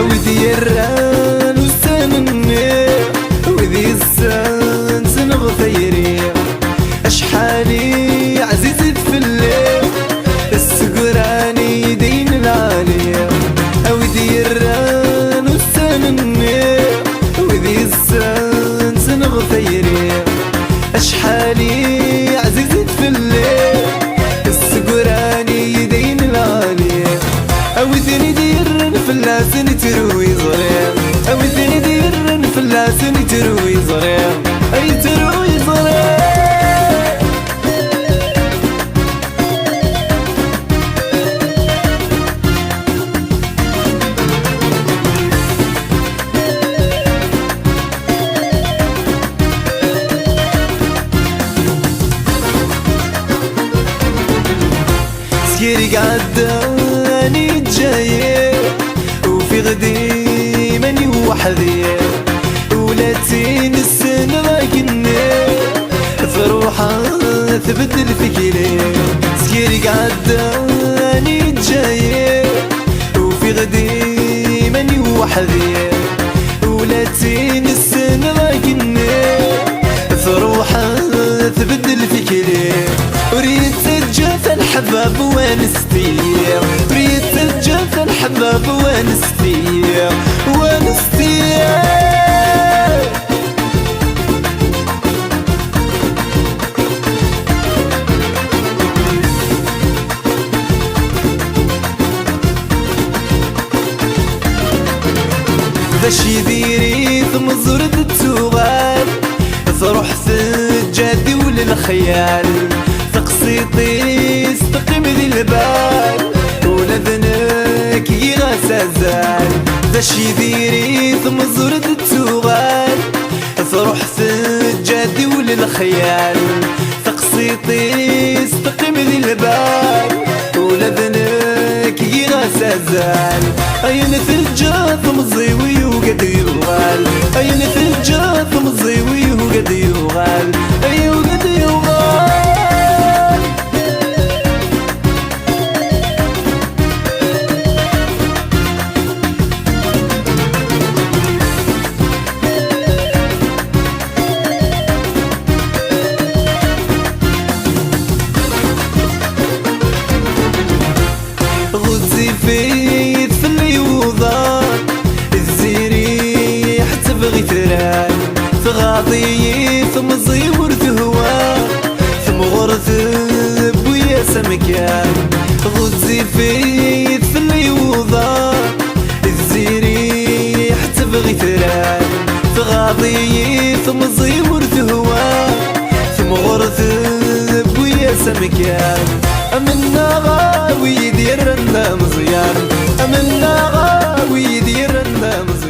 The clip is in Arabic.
ودي الران وسنني وذي السان سنغفيري أشحالي عزيزت في الليل السقراني دين العالي ودي الران وسنني وذي السان سنغفيري أشحالي عزيزت في الليل السقراني دين العالي أوذني ديرن فلاسن تروي ظريم أوذني ديرن فلاسن تروي ظريم أي تروي ظريم سكيري قعداني جاي وفي غدي ماني وحدي ولاتين السنة لكني فروحة تبدل فكري سكيري قعداني جاي وفي غدي ماني وحدي ولاتين السنة لكني فروحة تبدل فكري وريت تجاف الحباب وانستي وريت تجاف الحباب وانستي باش يديري ثم زرد التوغال تروح سجادي وللخيال تقسيطي استقيم ذي البال ولذنك يغسازال باش يديري ثم زرد التوغال تروح سجادي وللخيال تقسيطي استقيم ذي البال ولذنك يغسازال أين ثلجات مزيوي وقد يغال أين ثلجات مزيوي وقد يغال أي وقد يغال غزي فيت في الليوضان الزيري حتى بغي تران تغاضي ثم زيور تهوان ثم غرثب ويا سمكان غزي فيت في الليوضان الزيري حتى بغي تران تغاضي ثم زيور تهوان ثم غرثب ويا سمكان أمنا غاوي يدير لنا مزيان أمنا غاوي يدير لنا مزيان